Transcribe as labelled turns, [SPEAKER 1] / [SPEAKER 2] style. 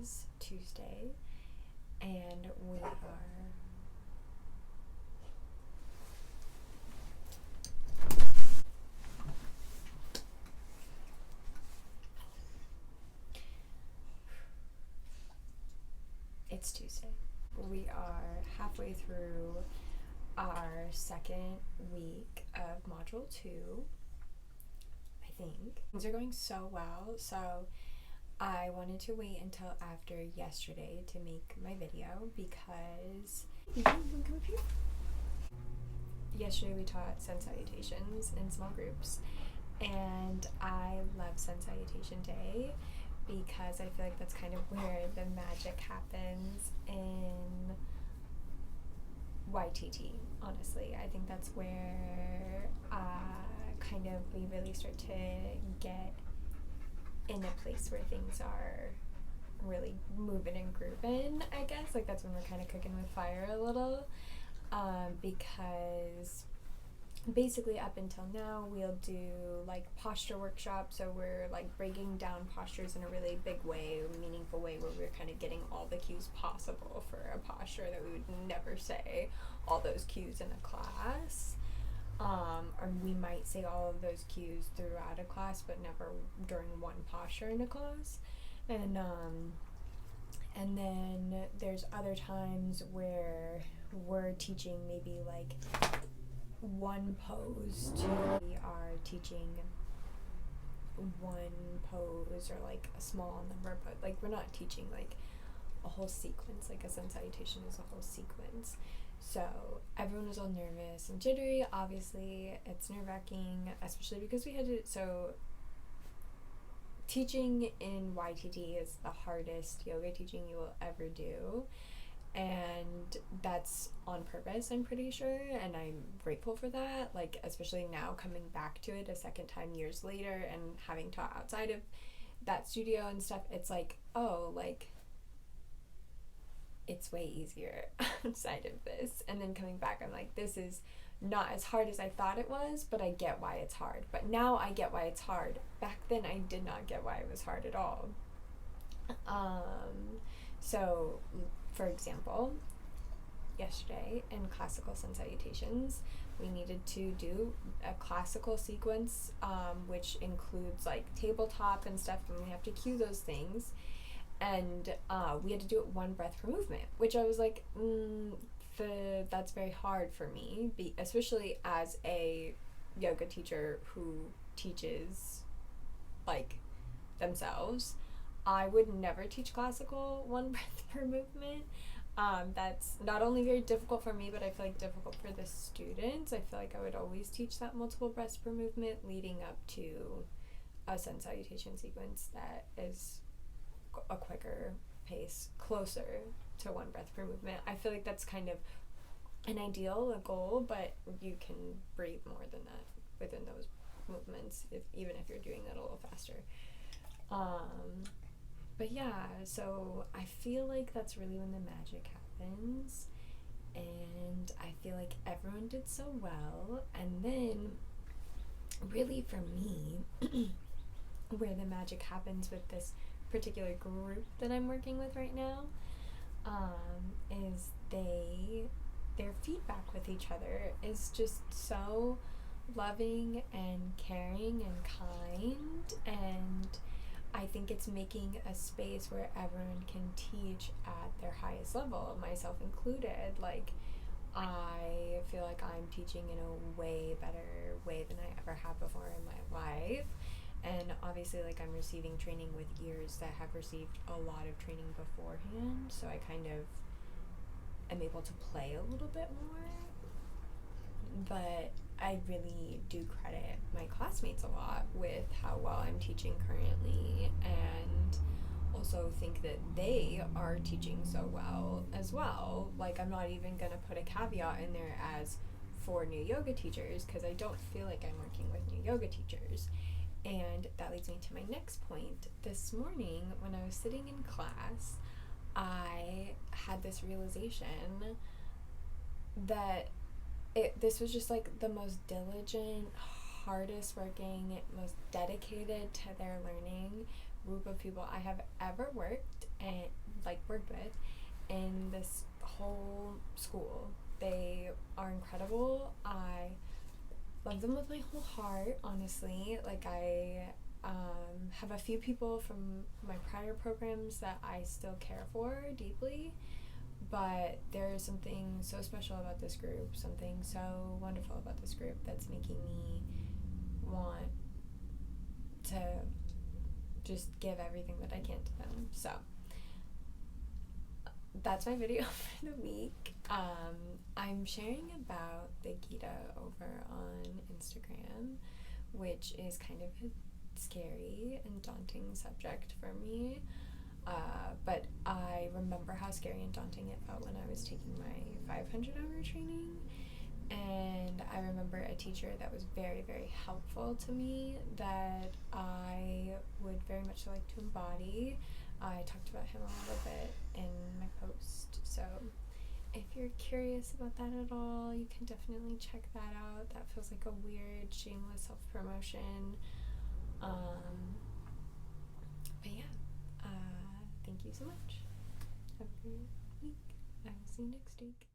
[SPEAKER 1] is Tuesday, and we are it's Tuesday. We are halfway through our second week of Module 2, I think. Things are going so well, so I wanted to wait until after yesterday to make my video because yesterday we taught Sun Salutations in small groups, and I love Sun Salutation Day because I feel like that's kind of where the magic happens in YTT, honestly. I think that's where kind of we really start to get in a place where things are really moving and grooving, I guess. Like, that's when we're kind of cooking with fire a little, because basically up until now we'll do like posture workshops, so we're like breaking down postures in a really big way, meaningful way, where we're kind of getting all the cues possible for a posture that we would never say all those cues in a class, or we might say all of those cues throughout a class but never during one posture in a class. And then there's other times where we're teaching maybe like one pose we are teaching one pose or like a small number, but like we're not teaching like a whole sequence. Like a sun salutation is a whole sequence, so everyone was all nervous and jittery. Obviously it's nerve-wracking, especially because we had to, so teaching in YTT is the hardest yoga teaching you will ever do, and that's on purpose, I'm pretty sure, and I'm grateful for that. Like, especially now coming back to it a second time years later and having taught outside of that studio and stuff, it's like, oh, like it's way easier outside of this. And then coming back, I'm like, this is not as hard as I thought it was, but I get why it's hard. But now I get why it's hard. Back then I did not get why it was hard at all. So for example, yesterday in classical sun salutations, we needed to do a classical sequence, which includes like tabletop and stuff, and we have to cue those things. And we had to do it one breath per movement, which I was like, that's very hard for me, especially as a yoga teacher who teaches like themselves. I would never teach classical one breath per movement. That's not only very difficult for me, but I feel like difficult for the students. I feel like I would always teach that multiple breaths per movement leading up to a sun salutation sequence that is a quicker pace, closer to one breath per movement. I feel like that's kind of an ideal, a goal, but you can breathe more than that within those movements, even if you're doing that a little faster. But yeah, so I feel like that's really when the magic happens, and I feel like everyone did so well. And then really for me where the magic happens with this particular group that I'm working with right now, is their feedback with each other is just so loving and caring and kind, and I think it's making a space where everyone can teach at their highest level, myself included. Like, I feel like I'm teaching in a way better way than I ever have before in my life. And obviously, like, I'm receiving training with ears that have received a lot of training beforehand, so I kind of am able to play a little bit more. But I really do credit my classmates a lot with how well I'm teaching currently, and also think that they are teaching so well as well. Like, I'm not even gonna put a caveat in there as for new yoga teachers, because I don't feel like I'm working with new yoga teachers. And that leads me to my next point. This morning, when I was sitting in class, I had this realization that this was just like the most diligent, hardest working, most dedicated to their learning group of people I have ever worked and like worked with in this whole school. They are incredible. I love them with my whole heart, honestly. Like, I have a few people from my prior programs that I still care for deeply, but there is something so special about this group, something so wonderful about this group that's making me want to just give everything that I can to them. So that's my video for the week. I'm sharing about the Gita over on Instagram, which is kind of a scary and daunting subject for me. But I remember how scary and daunting it felt when I was taking my 500-hour training. And I remember a teacher that was very, very helpful to me that I would very much like to embody. I talked about him a little bit in my post, so if you're curious about that at all, you can definitely check that out. That feels like a weird, shameless self-promotion. But yeah, thank you so much. Have a great week. I will see you next week.